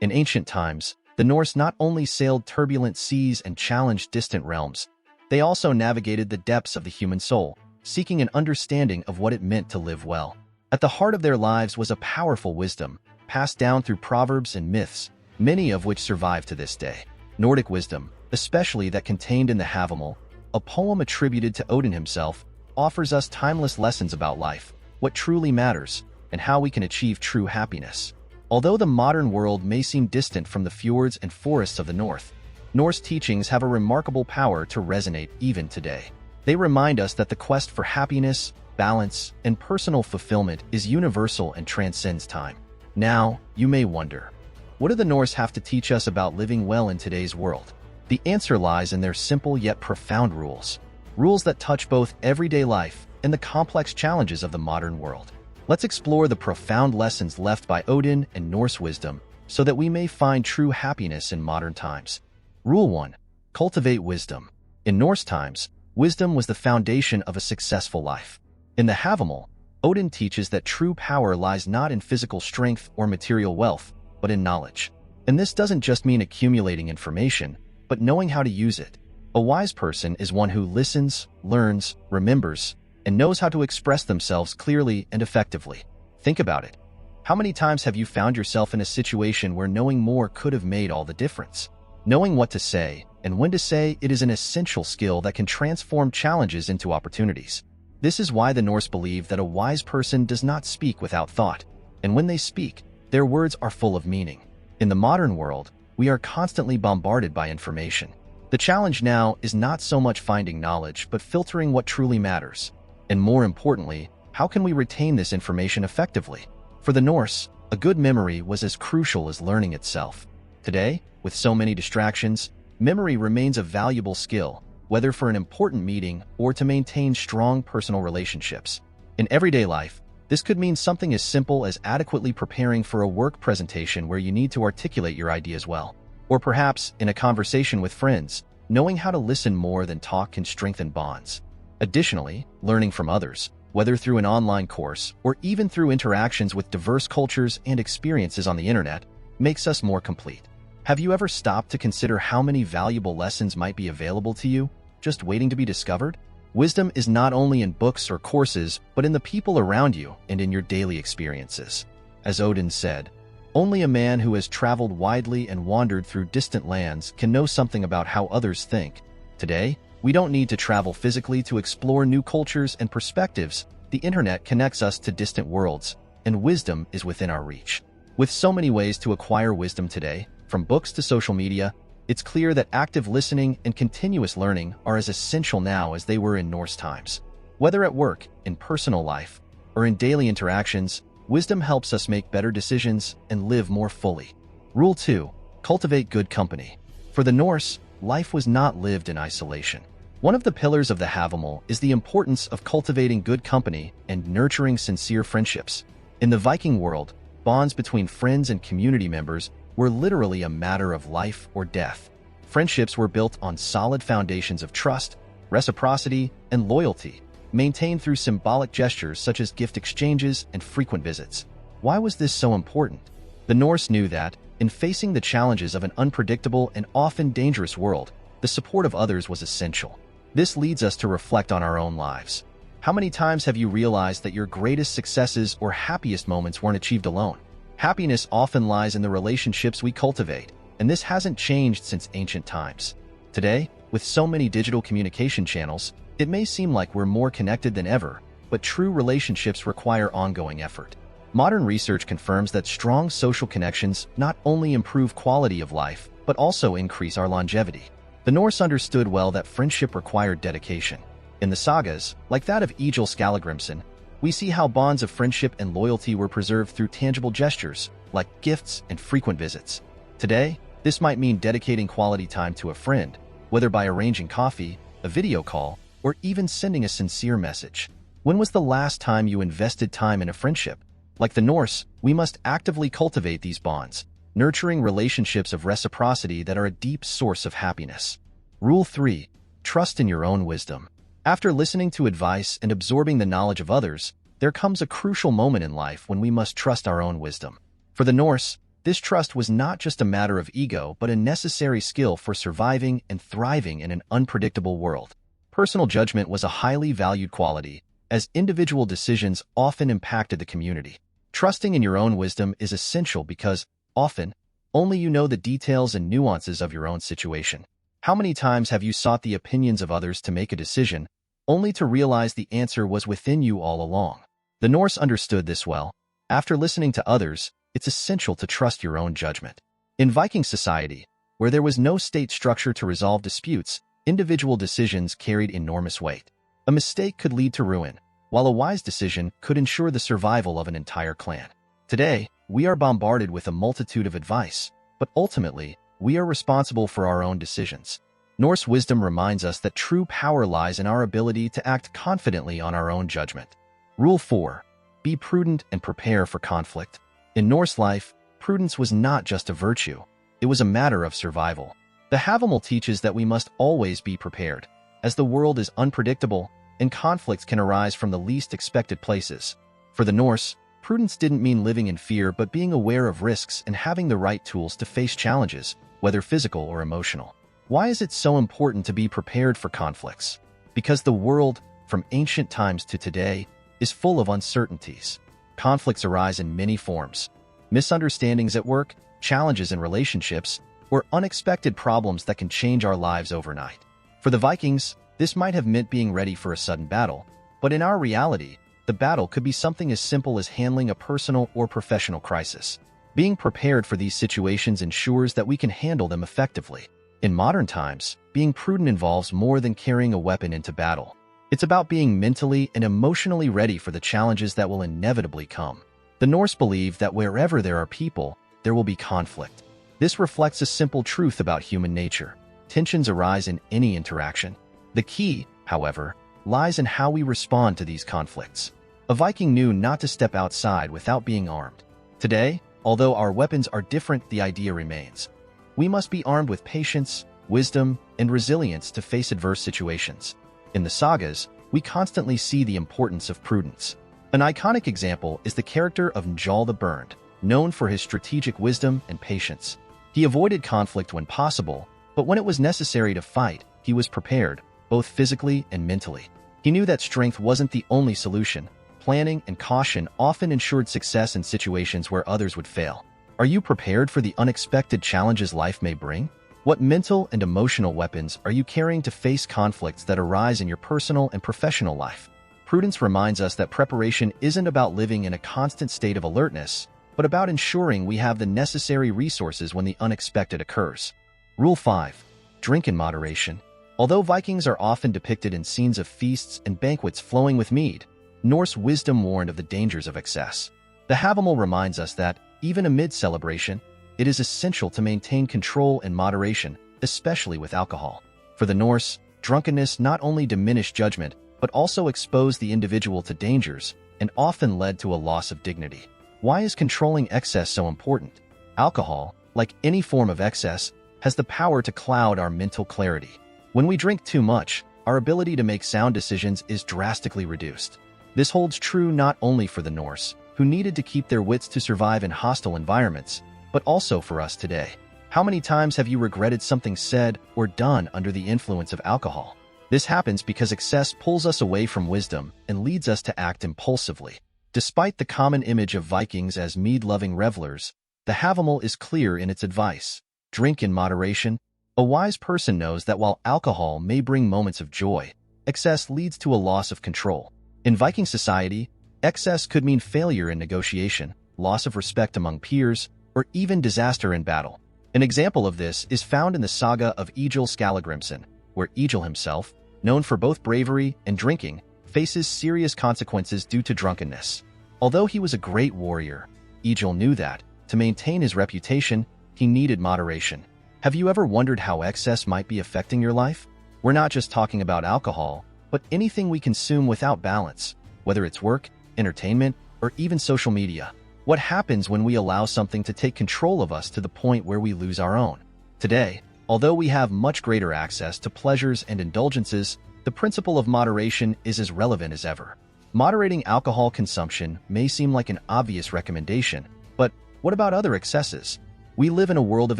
In ancient times, the Norse not only sailed turbulent seas and challenged distant realms, they also navigated the depths of the human soul, seeking an understanding of what it meant to live well. At the heart of their lives was a powerful wisdom, passed down through proverbs and myths, many of which survive to this day. Nordic wisdom, especially that contained in the Havamal, a poem attributed to Odin himself, offers us timeless lessons about life, what truly matters, and how we can achieve true happiness. Although the modern world may seem distant from the fjords and forests of the North, Norse teachings have a remarkable power to resonate even today. They remind us that the quest for happiness, balance, and personal fulfillment is universal and transcends time. Now, you may wonder, what do the Norse have to teach us about living well in today's world? The answer lies in their simple yet profound rules. Rules that touch both everyday life and the complex challenges of the modern world. Let's explore the profound lessons left by Odin and Norse wisdom so that we may find true happiness in modern times. Rule 1. Cultivate wisdom. In Norse times, wisdom was the foundation of a successful life. In the Havamal, Odin teaches that true power lies not in physical strength or material wealth, but in knowledge. And this doesn't just mean accumulating information, but knowing how to use it. A wise person is one who listens, learns, remembers, and knows how to express themselves clearly and effectively. Think about it. How many times have you found yourself in a situation where knowing more could have made all the difference? Knowing what to say and when to say it is an essential skill that can transform challenges into opportunities. This is why the Norse believe that a wise person does not speak without thought, and when they speak, their words are full of meaning. In the modern world, we are constantly bombarded by information. The challenge now is not so much finding knowledge, but filtering what truly matters. And more importantly, how can we retain this information effectively? For the Norse, a good memory was as crucial as learning itself. Today, with so many distractions, memory remains a valuable skill, whether for an important meeting or to maintain strong personal relationships. In everyday life, this could mean something as simple as adequately preparing for a work presentation where you need to articulate your ideas well. Or perhaps, in a conversation with friends, knowing how to listen more than talk can strengthen bonds. Additionally, learning from others, whether through an online course or even through interactions with diverse cultures and experiences on the internet, makes us more complete. Have you ever stopped to consider how many valuable lessons might be available to you, just waiting to be discovered? Wisdom is not only in books or courses, but in the people around you and in your daily experiences. As Odin said, "Only a man who has traveled widely and wandered through distant lands can know something about how others think." Today, we don't need to travel physically to explore new cultures and perspectives. The internet connects us to distant worlds, and wisdom is within our reach. With so many ways to acquire wisdom today, from books to social media, it's clear that active listening and continuous learning are as essential now as they were in Norse times. Whether at work, in personal life, or in daily interactions, wisdom helps us make better decisions and live more fully. Rule 2. Cultivate good company. For the Norse, life was not lived in isolation. One of the pillars of the Havamal is the importance of cultivating good company and nurturing sincere friendships. In the Viking world, bonds between friends and community members were literally a matter of life or death. Friendships were built on solid foundations of trust, reciprocity, and loyalty, maintained through symbolic gestures such as gift exchanges and frequent visits. Why was this so important? The Norse knew that, in facing the challenges of an unpredictable and often dangerous world, the support of others was essential. This leads us to reflect on our own lives. How many times have you realized that your greatest successes or happiest moments weren't achieved alone? Happiness often lies in the relationships we cultivate, and this hasn't changed since ancient times. Today, with so many digital communication channels, it may seem like we're more connected than ever, but true relationships require ongoing effort. Modern research confirms that strong social connections not only improve quality of life, but also increase our longevity. The Norse understood well that friendship required dedication. In the Sagas, like that of Egil Skallagrimson, we see how bonds of friendship and loyalty were preserved through tangible gestures, like gifts and frequent visits. Today, this might mean dedicating quality time to a friend, whether by arranging coffee, a video call, or even sending a sincere message. When was the last time you invested time in a friendship? Like the Norse, we must actively cultivate these bonds, nurturing relationships of reciprocity that are a deep source of happiness. Rule 3. Trust in your own wisdom. After listening to advice and absorbing the knowledge of others, there comes a crucial moment in life when we must trust our own wisdom. For the Norse, This trust was not just a matter of ego, but a necessary skill for surviving and thriving in an unpredictable world. Personal judgment was a highly valued quality, as individual decisions often impacted the community. Trusting in your own wisdom is essential because, often, only you know the details and nuances of your own situation. How many times have you sought the opinions of others to make a decision, only to realize the answer was within you all along? The Norse understood this well. After listening to others, it's essential to trust your own judgment. In Viking society, where there was no state structure to resolve disputes, individual decisions carried enormous weight. A mistake could lead to ruin, while a wise decision could ensure the survival of an entire clan. Today, we are bombarded with a multitude of advice, but ultimately, we are responsible for our own decisions. Norse wisdom reminds us that true power lies in our ability to act confidently on our own judgment. Rule 4. Be prudent and prepare for conflict. In Norse life, prudence was not just a virtue, it was a matter of survival. The Havamal teaches that we must always be prepared, as the world is unpredictable and conflicts can arise from the least expected places. For the Norse, prudence didn't mean living in fear but being aware of risks and having the right tools to face challenges, whether physical or emotional. Why is it so important to be prepared for conflicts? Because the world, from ancient times to today, is full of uncertainties. Conflicts arise in many forms: misunderstandings at work, challenges in relationships, or unexpected problems that can change our lives overnight. For the Vikings, this might have meant being ready for a sudden battle, but in our reality, the battle could be something as simple as handling a personal or professional crisis. Being prepared for these situations ensures that we can handle them effectively. In modern times, being prudent involves more than carrying a weapon into battle. It's about being mentally and emotionally ready for the challenges that will inevitably come. The Norse believe that wherever there are people, there will be conflict. This reflects a simple truth about human nature. Tensions arise in any interaction. The key, however, lies in how we respond to these conflicts. A Viking knew not to step outside without being armed. Today, although our weapons are different, the idea remains. We must be armed with patience, wisdom, and resilience to face adverse situations. In the Sagas, we constantly see the importance of prudence. An iconic example is the character of Njal the Burned, known for his strategic wisdom and patience. He avoided conflict when possible, but when it was necessary to fight, he was prepared, both physically and mentally. He knew that strength wasn't the only solution. Planning and caution often ensured success in situations where others would fail. Are you prepared for the unexpected challenges life may bring? What mental and emotional weapons are you carrying to face conflicts that arise in your personal and professional life? Prudence reminds us that preparation isn't about living in a constant state of alertness, but about ensuring we have the necessary resources when the unexpected occurs. Rule 5. Drink in moderation. Although Vikings are often depicted in scenes of feasts and banquets flowing with mead, Norse wisdom warned of the dangers of excess. The Havamal reminds us that, even amid celebration, it is essential to maintain control and moderation, especially with alcohol. For the Norse, drunkenness not only diminished judgment, but also exposed the individual to dangers and often led to a loss of dignity. Why is controlling excess so important? Alcohol, like any form of excess, has the power to cloud our mental clarity. When we drink too much, our ability to make sound decisions is drastically reduced. This holds true not only for the Norse, who needed to keep their wits to survive in hostile environments, but also for us today. How many times have you regretted something said or done under the influence of alcohol? This happens because excess pulls us away from wisdom and leads us to act impulsively. Despite the common image of Vikings as mead-loving revelers, the Havamal is clear in its advice. Drink in moderation. A wise person knows that while alcohol may bring moments of joy, excess leads to a loss of control. In Viking society, excess could mean failure in negotiation, loss of respect among peers, or even disaster in battle. An example of this is found in the saga of Egil Skallagrimson, where Egil himself, known for both bravery and drinking, faces serious consequences due to drunkenness. Although he was a great warrior, Egil knew that, to maintain his reputation, he needed moderation. Have you ever wondered how excess might be affecting your life? We're not just talking about alcohol, but anything we consume without balance, whether it's work, entertainment, or even social media. What happens when we allow something to take control of us to the point where we lose our own? Today, although we have much greater access to pleasures and indulgences, the principle of moderation is as relevant as ever. Moderating alcohol consumption may seem like an obvious recommendation, but What about other excesses? We live in a world of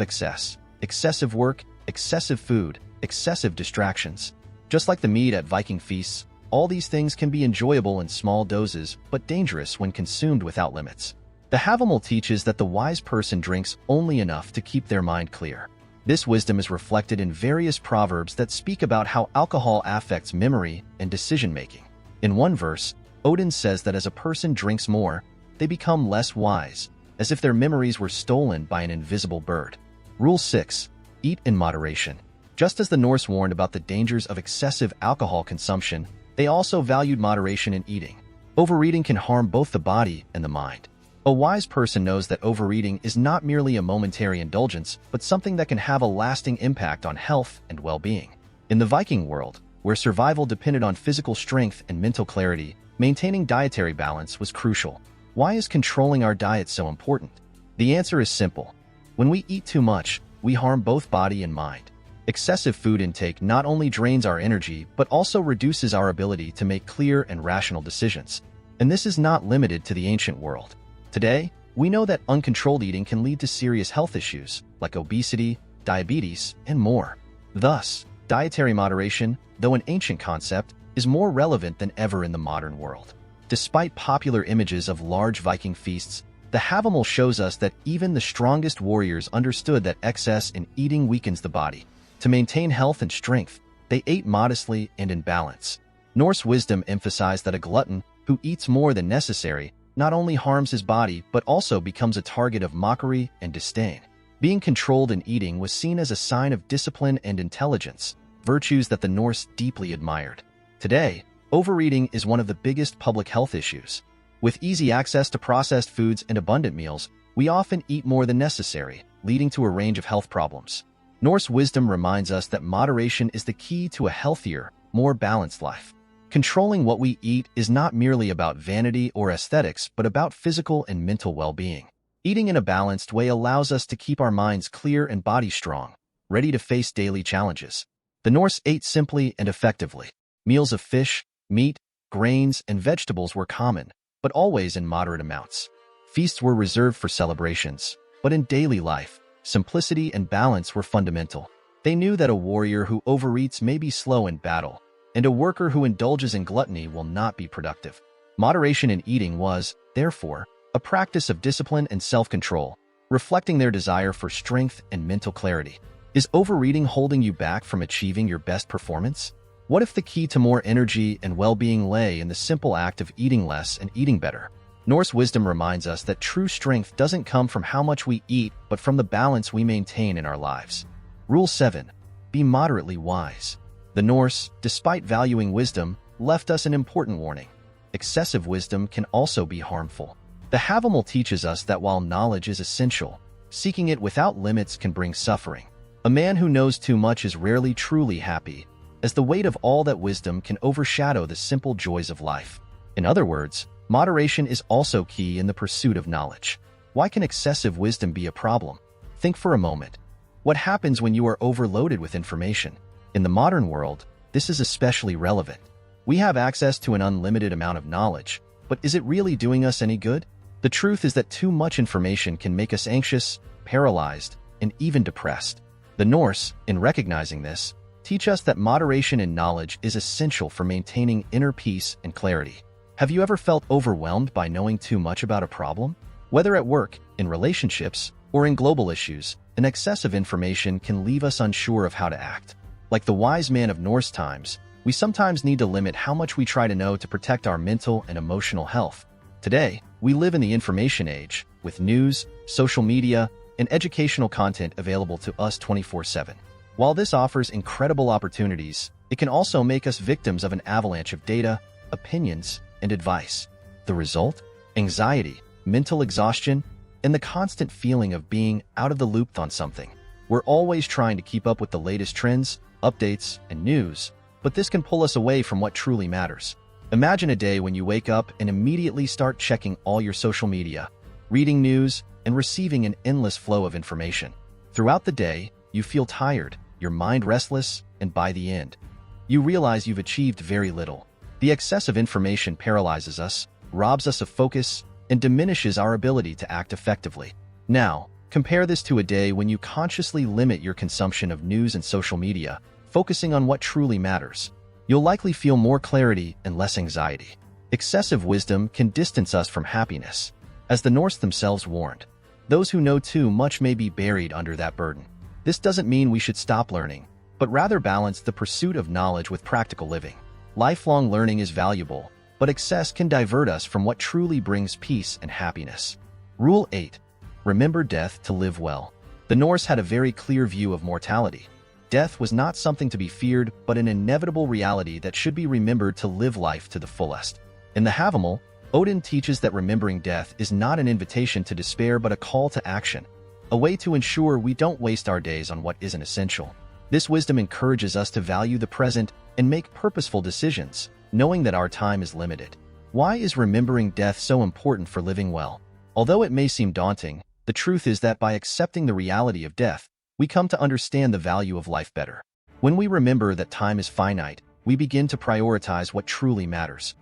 excess. Excessive work, excessive food, excessive distractions. Just like the meat at Viking feasts, all these things can be enjoyable in small doses, but dangerous when consumed without limits. The Havamal teaches that the wise person drinks only enough to keep their mind clear. This wisdom is reflected in various proverbs that speak about how alcohol affects memory and decision-making. In one verse, Odin says that as a person drinks more, they become less wise, as if their memories were stolen by an invisible bird. Rule 6. Eat in moderation. Just as the Norse warned about the dangers of excessive alcohol consumption, they also valued moderation in eating. Overeating can harm both the body and the mind. A wise person knows that overeating is not merely a momentary indulgence, but something that can have a lasting impact on health and well-being. In the Viking world, where survival depended on physical strength and mental clarity, maintaining dietary balance was crucial. Why is controlling our diet so important? The answer is simple. When we eat too much, we harm both body and mind. Excessive food intake not only drains our energy, but also reduces our ability to make clear and rational decisions. And this is not limited to the ancient world. Today, we know that uncontrolled eating can lead to serious health issues, like obesity, diabetes, and more. Thus, dietary moderation, though an ancient concept, is more relevant than ever in the modern world. Despite popular images of large Viking feasts, the Havamal shows us that even the strongest warriors understood that excess in eating weakens the body. To maintain health and strength, they ate modestly and in balance. Norse wisdom emphasized that a glutton who eats more than necessary not only harms his body but also becomes a target of mockery and disdain. Being controlled in eating was seen as a sign of discipline and intelligence, virtues that the Norse deeply admired. Today, overeating is one of the biggest public health issues. With easy access to processed foods and abundant meals, we often eat more than necessary, leading to a range of health problems. Norse wisdom reminds us that moderation is the key to a healthier, more balanced life. Controlling what we eat is not merely about vanity or aesthetics, but about physical and mental well-being. Eating in a balanced way allows us to keep our minds clear and bodies strong, ready to face daily challenges. The Norse ate simply and effectively. Meals of fish, meat, grains, and vegetables were common, but always in moderate amounts. Feasts were reserved for celebrations, but in daily life, simplicity and balance were fundamental. They knew that a warrior who overeats may be slow in battle, and a worker who indulges in gluttony will not be productive. Moderation in eating was, therefore, a practice of discipline and self-control, reflecting their desire for strength and mental clarity. Is overeating holding you back from achieving your best performance? What if the key to more energy and well-being lay in the simple act of eating less and eating better? Norse wisdom reminds us that true strength doesn't come from how much we eat, but from the balance we maintain in our lives. Rule 7. Be moderately wise. The Norse, despite valuing wisdom, left us an important warning. Excessive wisdom can also be harmful. The Havamal teaches us that while knowledge is essential, seeking it without limits can bring suffering. A man who knows too much is rarely truly happy, as the weight of all that wisdom can overshadow the simple joys of life. In other words, moderation is also key in the pursuit of knowledge. Why can excessive wisdom be a problem? Think for a moment. What happens when you are overloaded with information? In the modern world, this is especially relevant. We have access to an unlimited amount of knowledge, but is it really doing us any good? The truth is that too much information can make us anxious, paralyzed, and even depressed. The Norse, in recognizing this, teach us that moderation in knowledge is essential for maintaining inner peace and clarity. Have you ever felt overwhelmed by knowing too much about a problem? Whether at work, in relationships, or in global issues, an excess of information can leave us unsure of how to act. Like the wise man of Norse times, we sometimes need to limit how much we try to know to protect our mental and emotional health. Today, we live in the information age, with news, social media, and educational content available to us 24/7. While this offers incredible opportunities, it can also make us victims of an avalanche of data, opinions, and advice. The result? Anxiety, mental exhaustion, and the constant feeling of being out of the loop on something. We're always trying to keep up with the latest trends, updates, and news, but this can pull us away from what truly matters. Imagine a day when you wake up and immediately start checking all your social media, reading news, and receiving an endless flow of information. Throughout the day, you feel tired, your mind restless, and by the end, you realize you've achieved very little. The excess of information paralyzes us, robs us of focus, and diminishes our ability to act effectively. Now, compare this to a day when you consciously limit your consumption of news and social media, focusing on what truly matters. You'll likely feel more clarity and less anxiety. Excessive wisdom can distance us from happiness. As the Norse themselves warned, those who know too much may be buried under that burden. This doesn't mean we should stop learning, but rather balance the pursuit of knowledge with practical living. Lifelong learning is valuable, but excess can divert us from what truly brings peace and happiness. Rule 8. Remember death to live well. The Norse had a very clear view of mortality. Death was not something to be feared, but an inevitable reality that should be remembered to live life to the fullest. In the Havamal, Odin teaches that remembering death is not an invitation to despair but a call to action, a way to ensure we don't waste our days on what isn't essential. This wisdom encourages us to value the present and make purposeful decisions, knowing that our time is limited. Why is remembering death so important for living well? Although it may seem daunting, the truth is that by accepting the reality of death, we come to understand the value of life better. When we remember that time is finite, we begin to prioritize what truly matters.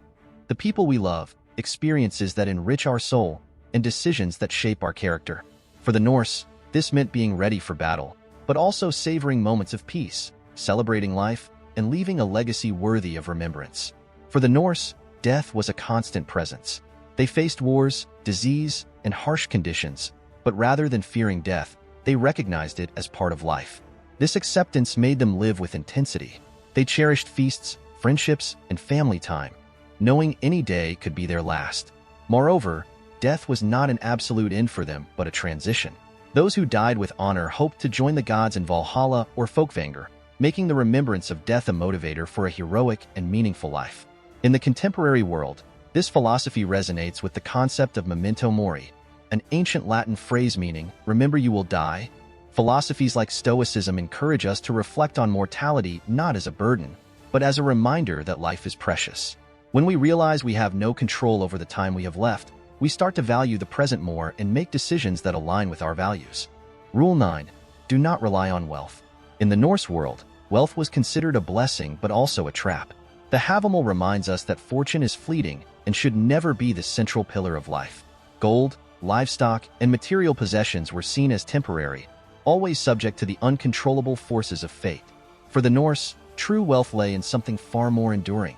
The people we love, experiences that enrich our soul, and decisions that shape our character. For the Norse, this meant being ready for battle, but also savoring moments of peace, celebrating life, and leaving a legacy worthy of remembrance. For the Norse, death was a constant presence. They faced wars, disease, and harsh conditions, but rather than fearing death, they recognized it as part of life. This acceptance made them live with intensity. They cherished feasts, friendships, and family time, knowing any day could be their last. Moreover, death was not an absolute end for them, but a transition. Those who died with honor hoped to join the gods in Valhalla or Folkvanger, making the remembrance of death a motivator for a heroic and meaningful life. In the contemporary world, this philosophy resonates with the concept of memento mori, an ancient Latin phrase meaning, remember you will die. Philosophies like Stoicism encourage us to reflect on mortality not as a burden, but as a reminder that life is precious. When we realize we have no control over the time we have left, we start to value the present more and make decisions that align with our values. Rule 9. Do not rely on wealth. In the Norse world, wealth was considered a blessing but also a trap. The Havamal reminds us that fortune is fleeting and should never be the central pillar of life. Gold, livestock, and material possessions were seen as temporary, always subject to the uncontrollable forces of fate. For the Norse, true wealth lay in something far more enduring: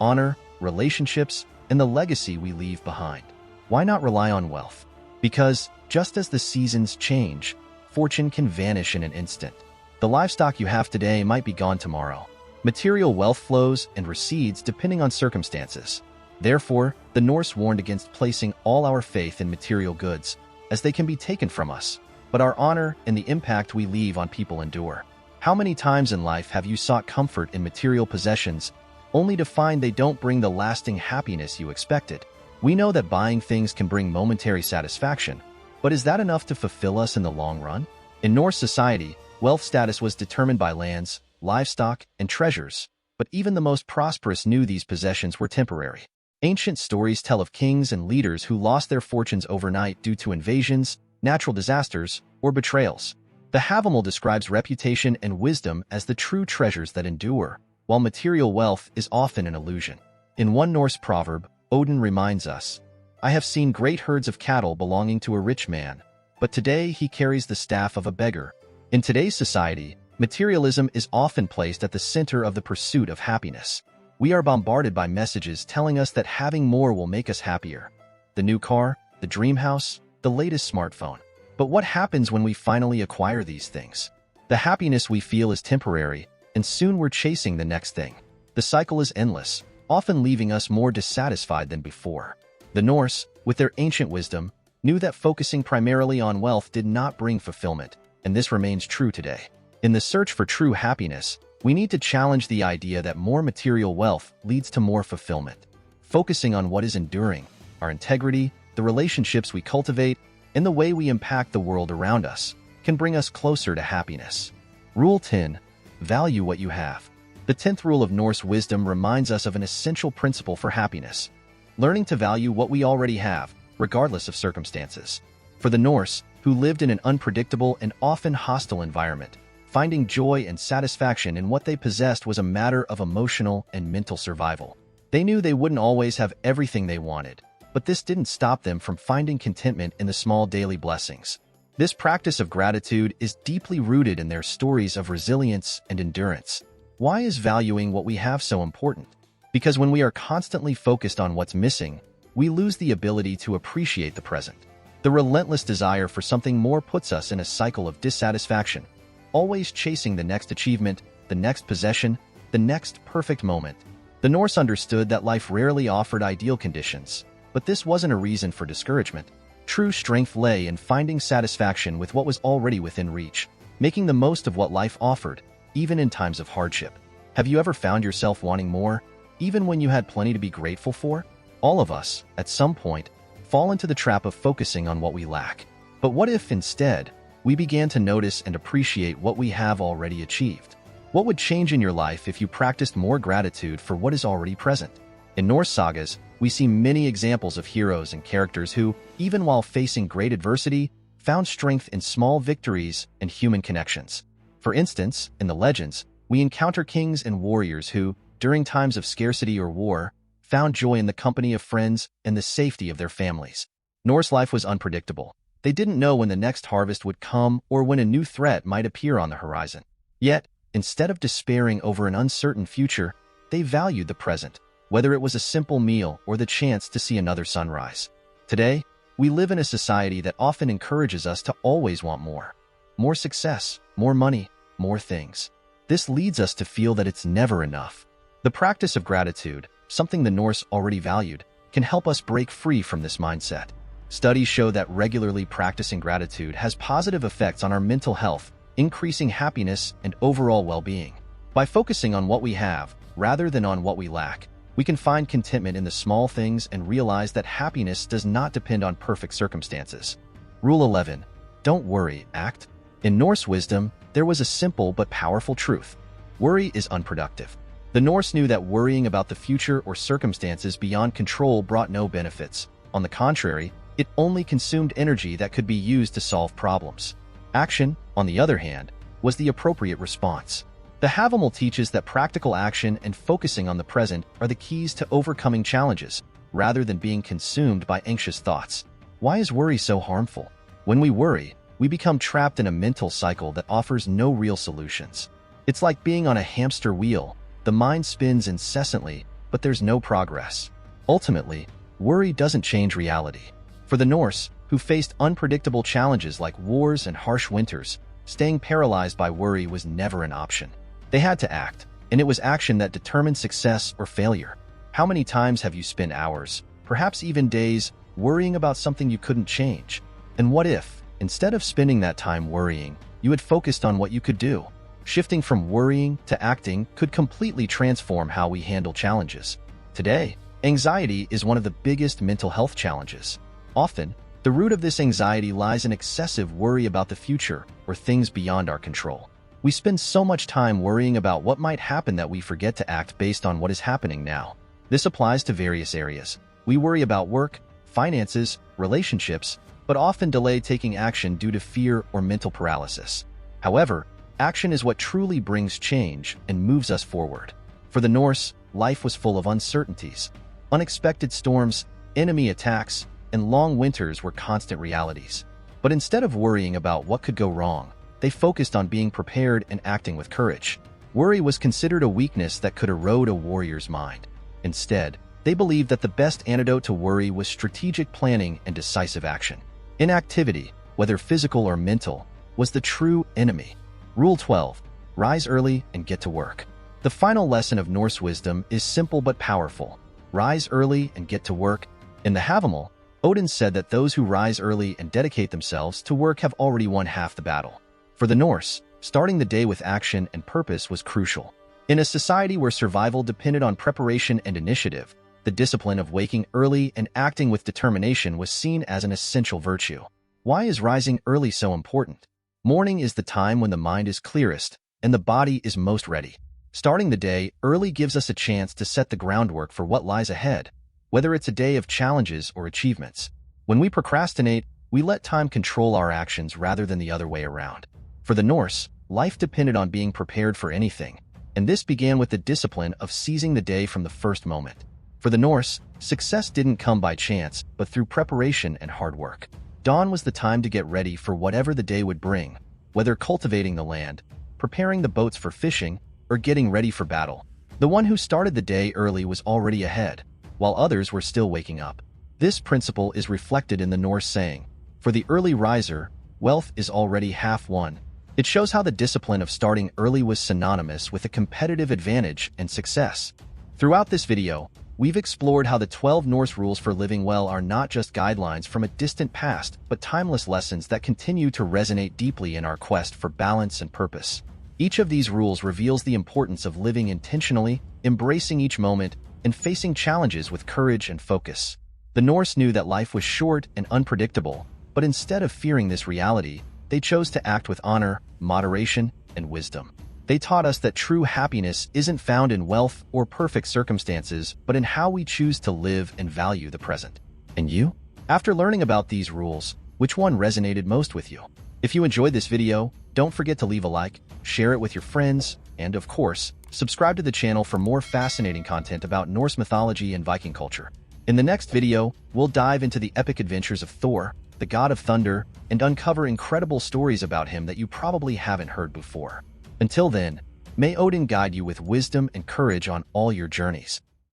honor, relationships, and the legacy we leave behind. Why not rely on wealth? Because, just as the seasons change, fortune can vanish in an instant. The livestock you have today might be gone tomorrow. Material wealth flows and recedes depending on circumstances. Therefore, the Norse warned against placing all our faith in material goods, as they can be taken from us, but our honor and the impact we leave on people endure. How many times in life have you sought comfort in material possessions, only to find they don't bring the lasting happiness you expected? We know that buying things can bring momentary satisfaction, but is that enough to fulfill us in the long run? In Norse society, wealth status was determined by lands, livestock, and treasures, but even the most prosperous knew these possessions were temporary. Ancient stories tell of kings and leaders who lost their fortunes overnight due to invasions, natural disasters, or betrayals. The Havamal describes reputation and wisdom as the true treasures that endure, while material wealth is often an illusion. In one Norse proverb, Odin reminds us, "I have seen great herds of cattle belonging to a rich man, but today he carries the staff of a beggar." In today's society, materialism is often placed at the center of the pursuit of happiness. We are bombarded by messages telling us that having more will make us happier. The new car, the dream house, the latest smartphone. But what happens when we finally acquire these things? The happiness we feel is temporary, and soon we're chasing the next thing. The cycle is endless, often leaving us more dissatisfied than before. The Norse, with their ancient wisdom, knew that focusing primarily on wealth did not bring fulfillment, and this remains true today. In the search for true happiness, we need to challenge the idea that more material wealth leads to more fulfillment. Focusing on what is enduring, our integrity, the relationships we cultivate, and the way we impact the world around us, can bring us closer to happiness. Rule 10. Value what you have. The 10th rule of Norse wisdom reminds us of an essential principle for happiness: learning to value what we already have, regardless of circumstances. For the Norse, who lived in an unpredictable and often hostile environment, finding joy and satisfaction in what they possessed was a matter of emotional and mental survival. They knew they wouldn't always have everything they wanted, but this didn't stop them from finding contentment in the small daily blessings. This practice of gratitude is deeply rooted in their stories of resilience and endurance. Why is valuing what we have so important? Because when we are constantly focused on what's missing, we lose the ability to appreciate the present. The relentless desire for something more puts us in a cycle of dissatisfaction, always chasing the next achievement, the next possession, the next perfect moment. The Norse understood that life rarely offered ideal conditions, but this wasn't a reason for discouragement. True strength lay in finding satisfaction with what was already within reach, making the most of what life offered, even in times of hardship. Have you ever found yourself wanting more, even when you had plenty to be grateful for? All of us, at some point, fall into the trap of focusing on what we lack. But what if, instead, we began to notice and appreciate what we have already achieved? What would change in your life if you practiced more gratitude for what is already present? In Norse sagas, we see many examples of heroes and characters who, even while facing great adversity, found strength in small victories and human connections. For instance, in the legends, we encounter kings and warriors who, during times of scarcity or war, found joy in the company of friends and the safety of their families. Norse life was unpredictable. They didn't know when the next harvest would come or when a new threat might appear on the horizon. Yet, instead of despairing over an uncertain future, they valued the present, whether it was a simple meal or the chance to see another sunrise. Today, we live in a society that often encourages us to always want more. More success, more money, more things. This leads us to feel that it's never enough. The practice of gratitude, something the Norse already valued, can help us break free from this mindset. Studies show that regularly practicing gratitude has positive effects on our mental health, increasing happiness and overall well-being. By focusing on what we have, rather than on what we lack, we can find contentment in the small things and realize that happiness does not depend on perfect circumstances. Rule 11. Don't worry, act. In Norse wisdom, there was a simple but powerful truth. Worry is unproductive. The Norse knew that worrying about the future or circumstances beyond control brought no benefits. On the contrary, it only consumed energy that could be used to solve problems. Action, on the other hand, was the appropriate response. The Havamal teaches that practical action and focusing on the present are the keys to overcoming challenges, rather than being consumed by anxious thoughts. Why is worry so harmful? When we worry, we become trapped in a mental cycle that offers no real solutions. It's like being on a hamster wheel. The mind spins incessantly, but there's no progress. Ultimately, worry doesn't change reality. For the Norse, who faced unpredictable challenges like wars and harsh winters, staying paralyzed by worry was never an option. They had to act, and it was action that determined success or failure. How many times have you spent hours, perhaps even days, worrying about something you couldn't change? And what if, instead of spending that time worrying, you had focused on what you could do? Shifting from worrying to acting could completely transform how we handle challenges. Today, anxiety is one of the biggest mental health challenges. Often, the root of this anxiety lies in excessive worry about the future or things beyond our control. We spend so much time worrying about what might happen that we forget to act based on what is happening now. This applies to various areas. We worry about work, finances, relationships, but often delay taking action due to fear or mental paralysis. However, action is what truly brings change and moves us forward. For the Norse, life was full of uncertainties. Unexpected storms, enemy attacks, and long winters were constant realities. But instead of worrying about what could go wrong, they focused on being prepared and acting with courage. Worry was considered a weakness that could erode a warrior's mind. Instead, they believed that the best antidote to worry was strategic planning and decisive action. Inactivity, whether physical or mental, was the true enemy. Rule 12. Rise early and get to work. The final lesson of Norse wisdom is simple but powerful. Rise early and get to work. In the Havamal, Odin said that those who rise early and dedicate themselves to work have already won half the battle. For the Norse, starting the day with action and purpose was crucial. In a society where survival depended on preparation and initiative, the discipline of waking early and acting with determination was seen as an essential virtue. Why is rising early so important? Morning is the time when the mind is clearest and the body is most ready. Starting the day early gives us a chance to set the groundwork for what lies ahead, whether it's a day of challenges or achievements. When we procrastinate, we let time control our actions rather than the other way around. For the Norse, life depended on being prepared for anything, and this began with the discipline of seizing the day from the first moment. For the Norse, success didn't come by chance, but through preparation and hard work. Dawn was the time to get ready for whatever the day would bring, whether cultivating the land, preparing the boats for fishing, or getting ready for battle. The one who started the day early was already ahead, while others were still waking up. This principle is reflected in the Norse saying, "For the early riser, wealth is already half won." It shows how the discipline of starting early was synonymous with a competitive advantage and success. Throughout this video, we've explored how the 12 Norse rules for living well are not just guidelines from a distant past, but timeless lessons that continue to resonate deeply in our quest for balance and purpose. Each of these rules reveals the importance of living intentionally, embracing each moment, and facing challenges with courage and focus. The Norse knew that life was short and unpredictable, but instead of fearing this reality, they chose to act with honor, moderation, and wisdom. They taught us that true happiness isn't found in wealth or perfect circumstances, but in how we choose to live and value the present. And you? After learning about these rules, which one resonated most with you? If you enjoyed this video, don't forget to leave a like, share it with your friends, and of course, subscribe to the channel for more fascinating content about Norse mythology and Viking culture. In the next video, we'll dive into the epic adventures of Thor, the god of thunder, and uncover incredible stories about him that you probably haven't heard before. Until then, may Odin guide you with wisdom and courage on all your journeys.